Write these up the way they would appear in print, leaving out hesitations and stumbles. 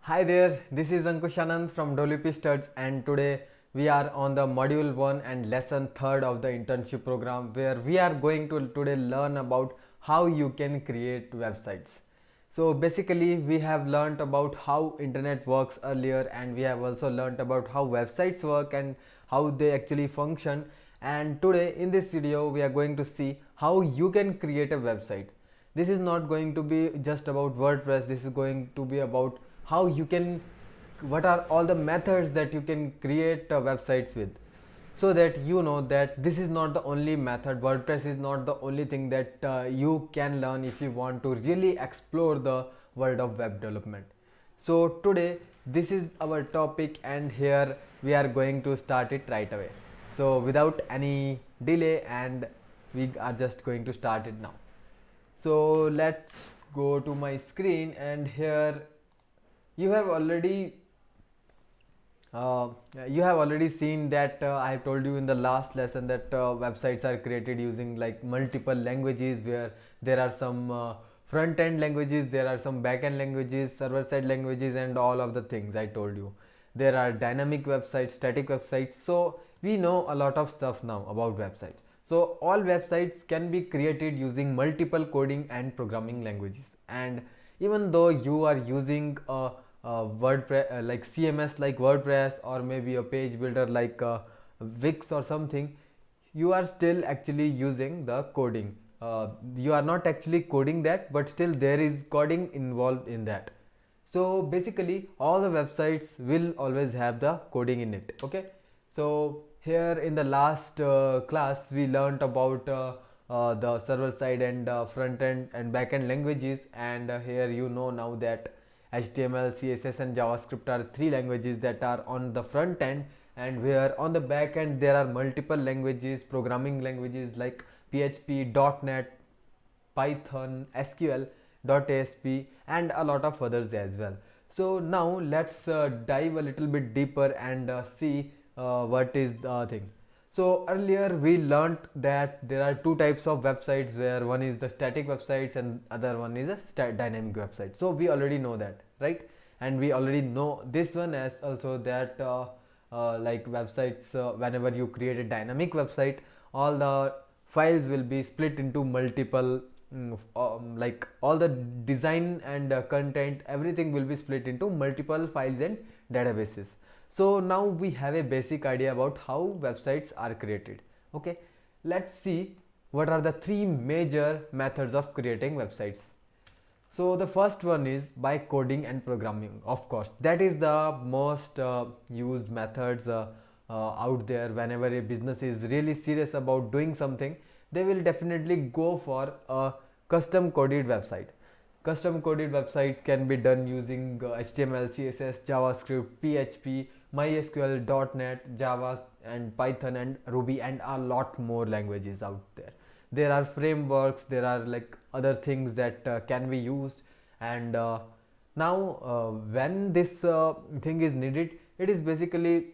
Hi there, this is Ankush Anand from WP Studs, and today we are on the module 1 and lesson 3rd of the internship program, where we are going to today learn about how you can create websites. So basically we have learned about how internet works earlier, and we have also learned about how websites work and how they actually function. And today in this video we are going to see how you can create a website. This is not going to be just about WordPress. This is going to be about how you can, what are all the methods that you can create websites with, so that you know that this is not the only method. WordPress is not the only thing that you can learn if you want to really explore the world of web development. So today this is our topic, and here we are going to start it right away. So without any delay, and we are just going to start it now. So let's go to my screen, and here you have already uh, you have already seen that I have told you in the last lesson that websites are created using like multiple languages, where there are some front end languages, there are some back end languages, server side languages, and all of the things I told you. There are dynamic websites, static websites. So we know a lot of stuff now about websites. So all websites can be created using multiple coding and programming languages. And even though you are using WordPress, like CMS like WordPress, or maybe a page builder like Wix or something, you are still actually using the coding. You are not actually coding that, but still there is coding involved in that. So basically all the websites will always have the coding in it. Okay, so here in the last class we learned about the server side and front end and back end languages, and here you know now that HTML, CSS and JavaScript are three languages that are on the front end, and where on the back end there are multiple languages, programming languages like PHP, .NET, Python, SQL, .asp and a lot of others as well. So now let's dive a little bit deeper and see what is the thing. So earlier we learnt that there are two types of websites, where one is the static websites and other one is a dynamic website. So we already know that, right? And we already know this one as also that like websites, whenever you create a dynamic website, all the files will be split into multiple like all the design and content, everything will be split into multiple files and databases. So now we have a basic idea about how websites are created. Okay, let's see what are the three major methods of creating websites. So the first one is by coding and programming. Of course, that is the most used methods out there. Whenever a business is really serious about doing something, they will definitely go for a custom coded website. Custom coded websites can be done using HTML, CSS, JavaScript, PHP, MySQL, .NET, Java and Python and Ruby and a lot more languages out there. There are frameworks, there are like other things that can be used, and now when this thing is needed, it is basically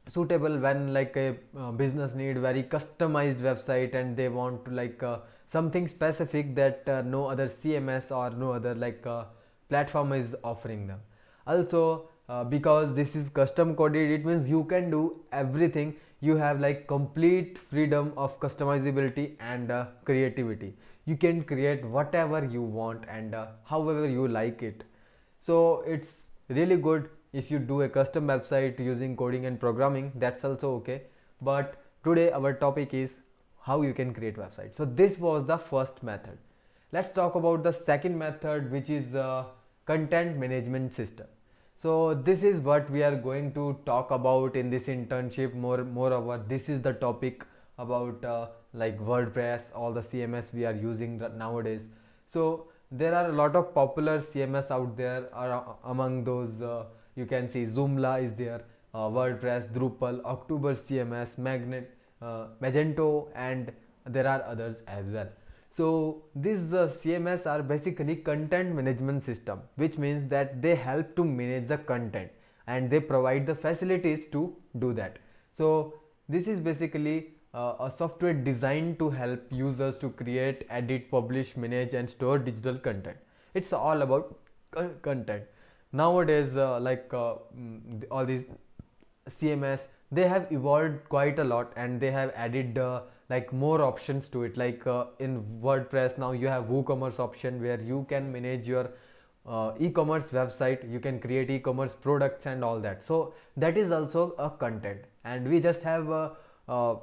suitable when like a business need very customized website, and they want to like something specific that no other CMS or no other like platform is offering them. Also because this is custom coded, it means you can do everything. You have like complete freedom of customizability and creativity. You can create whatever you want and however you like it. So it's really good if you do a custom website using coding and programming, that's also okay. But today our topic is how you can create websites. So this was the first method. Let's talk about the second method, which is content management system. So this is what we are going to talk about in this internship. Moreover, this is the topic about like WordPress, all the CMS we are using nowadays. So there are a lot of popular CMS out there. Among those, you can see Joomla is there, WordPress, Drupal, October CMS, Magento, and there are others as well. So these CMS are basically content management system, which means that they help to manage the content and they provide the facilities to do that. So this is basically a software designed to help users to create, edit, publish, manage and store digital content. It's all about content. Nowadays all these CMS, they have evolved quite a lot, and they have added like more options to it. Like in WordPress now you have WooCommerce option where you can manage your e-commerce website, you can create e-commerce products and all that. So that is also a content, and we just have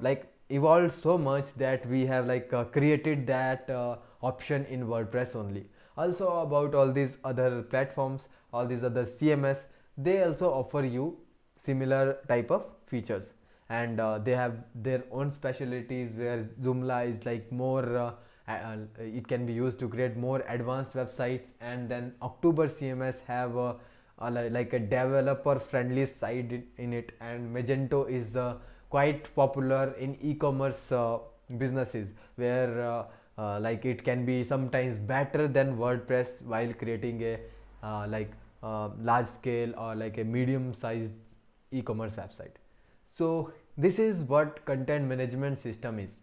like evolved so much that we have created that option in WordPress only. Also about all these other platforms, all these other CMS, they also offer you similar type of features, and they have their own specialties where Joomla is like more it can be used to create more advanced websites, and then October CMS have like a developer friendly side in it, and Magento is quite popular in e-commerce businesses where like it can be sometimes better than WordPress while creating a large scale or like a medium sized e-commerce website. So this is what content management system is.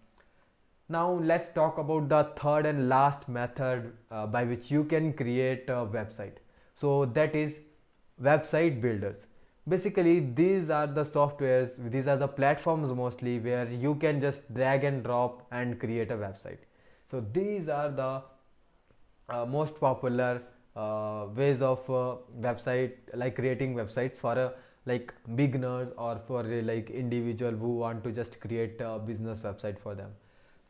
Now let's talk about the third and last method by which you can create a website. So that is website builders. Basically these are the softwares, these are the platforms mostly where you can just drag and drop and create a website. So these are the most popular ways of website, like creating websites for a like beginners or for a like individual who want to just create a business website for them.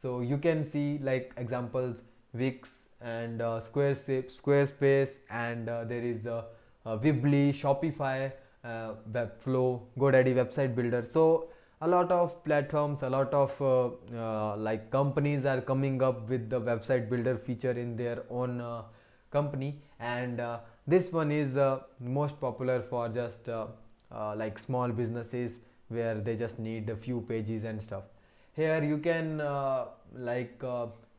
So you can see like examples: Wix and Squarespace, and there is Weebly, Shopify, Webflow, GoDaddy website builder. So a lot of platforms, a lot of like companies are coming up with the website builder feature in their own company, and this one is most popular for just like small businesses where they just need a few pages and stuff. Here you can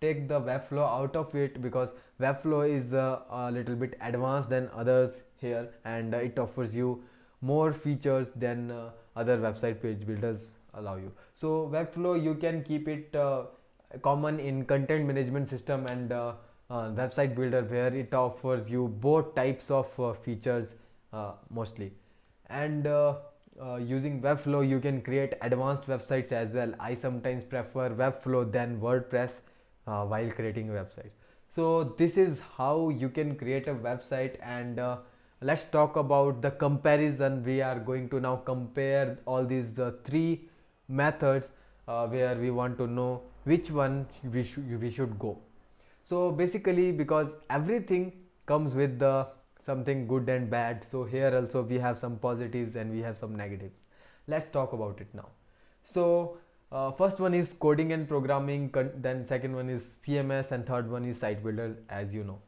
take the Webflow out of it, because Webflow is a little bit advanced than others here, and it offers you more features than other website page builders allow you. So Webflow, you can keep it common in content management system and website builder, where it offers you both types of features mostly. And using Webflow you can create advanced websites as well. I sometimes prefer Webflow than WordPress while creating a website. So this is how you can create a website, and let's talk about the comparison. We are going to now compare all these three methods where we want to know which one we should go. So basically, because everything comes with the something good and bad, so here also we have some positives and we have some negatives. Let's talk about it now. So first one is coding and programming, then second one is CMS, and third one is site builders, as you know.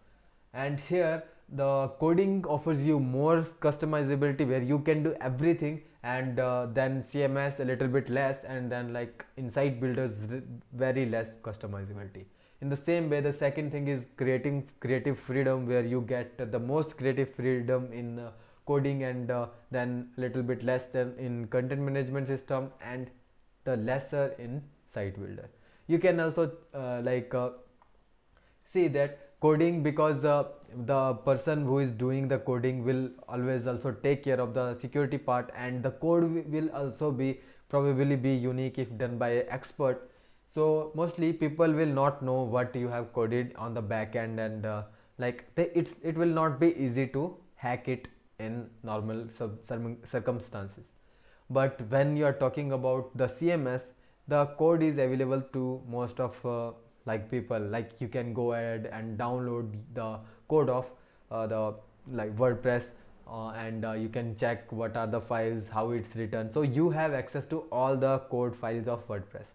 And here the coding offers you more customizability where you can do everything, and then CMS a little bit less, and then like inside builders very less customizability. In the same way, the second thing is creating creative freedom, where you get the most creative freedom in coding, and then little bit less than in content management system, and the lesser in site builder. You can also see that coding, because the person who is doing the coding will always also take care of the security part, and the code will also be probably be unique if done by an expert. So mostly people will not know what you have coded on the back end, and it will not be easy to hack it in normal circumstances. But when you are talking about the CMS, the code is available to most of like people. Like you can go ahead and download the code of the like WordPress, and you can check what are the files, how it's written, so you have access to all the code files of WordPress.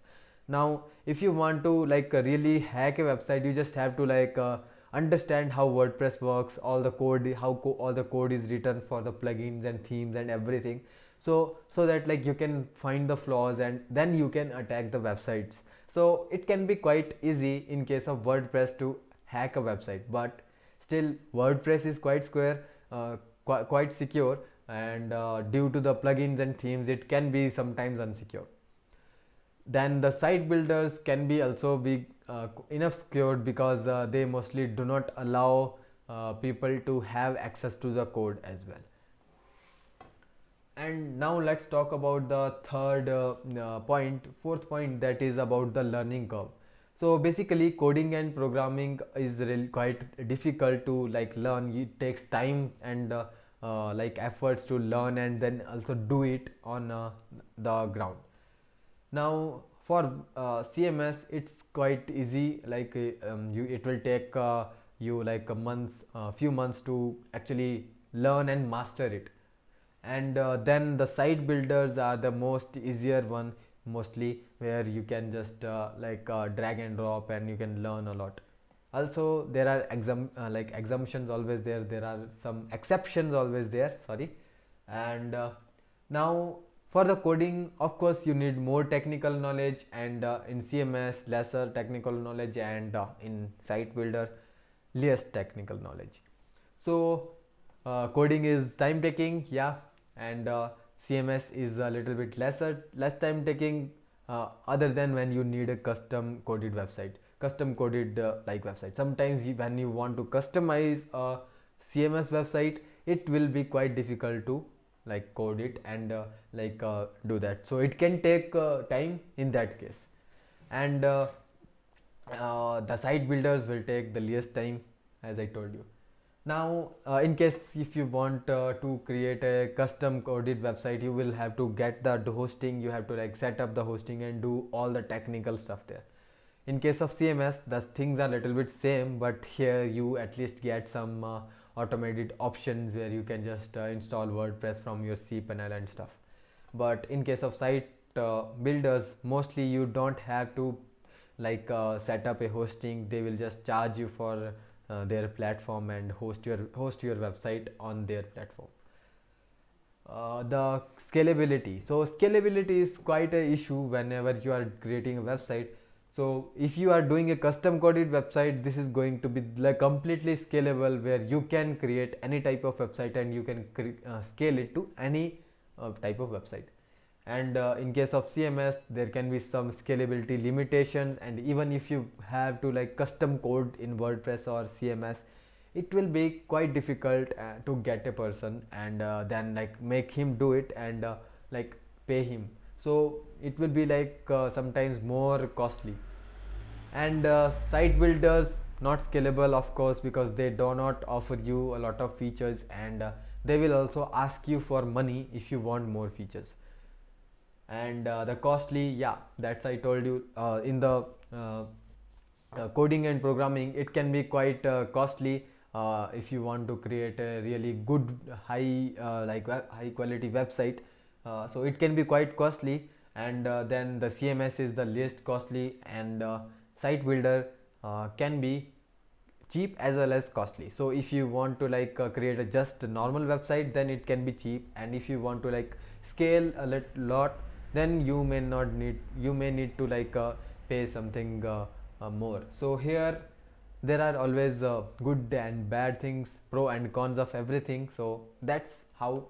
Now if you want to really hack a website, you just have to understand how WordPress works, all the code, all the code is written for the plugins and themes and everything. So that like you can find the flaws, and then you can attack the websites. So it can be quite easy in case of WordPress to hack a website, but still WordPress is quite square, quite secure, and due to the plugins and themes it can be sometimes unsecure. Then the site builders can be also be enough secured, because they mostly do not allow people to have access to the code as well. And now let's talk about the fourth point, that is about the learning curve. So basically, coding and programming is really quite difficult to like learn. It takes time and like efforts to learn and then also do it on the ground. Now for CMS, it's quite easy. Like it will take you like a months, few months to actually learn and master it. And then the site builders are the most easier one, mostly, where you can just drag and drop and you can learn a lot. Also there are like assumptions always there, there are some exceptions always there, sorry. And now for the coding, of course, you need more technical knowledge, and in CMS lesser technical knowledge, and in site builder less technical knowledge. So coding is time taking, yeah, and CMS is a little bit less time taking, other than when you need a custom coded website, custom coded like website. Sometimes when you want to customize a CMS website, it will be quite difficult to like code it and do that. So it can take time in that case. And the site builders will take the least time, as I told you. Now in case if you want to create a custom coded website, you will have to get the hosting, you have to like set up the hosting and do all the technical stuff there. In case of CMS, the things are little bit same, but here you at least get some automated options where you can just install WordPress from your cPanel and stuff. But in case of site builders, mostly you don't have to set up a hosting. They will just charge you for their platform and host your website on their platform. The scalability, so scalability is quite a issue whenever you are creating a website. So if you are doing a custom coded website, this is going to be like completely scalable, where you can create any type of website and you can scale it to any type of website. And in case of CMS, there can be some scalability limitations, and even if you have to like custom code in WordPress or CMS, it will be quite difficult to get a person and then like make him do it and like pay him. So it will be like sometimes more costly. And site builders not scalable, of course, because they do not offer you a lot of features, and they will also ask you for money if you want more features. And the costly, yeah, that's I told you, in the coding and programming, it can be quite costly if you want to create a really good high quality website. So it can be quite costly. And then the CMS is the least costly, and site builder can be cheap as well as costly. So if you want to create a just normal website, then it can be cheap, and if you want to like scale a lot, then you may need to pay something more. So here there are always good and bad things, pro and cons of everything. So that's how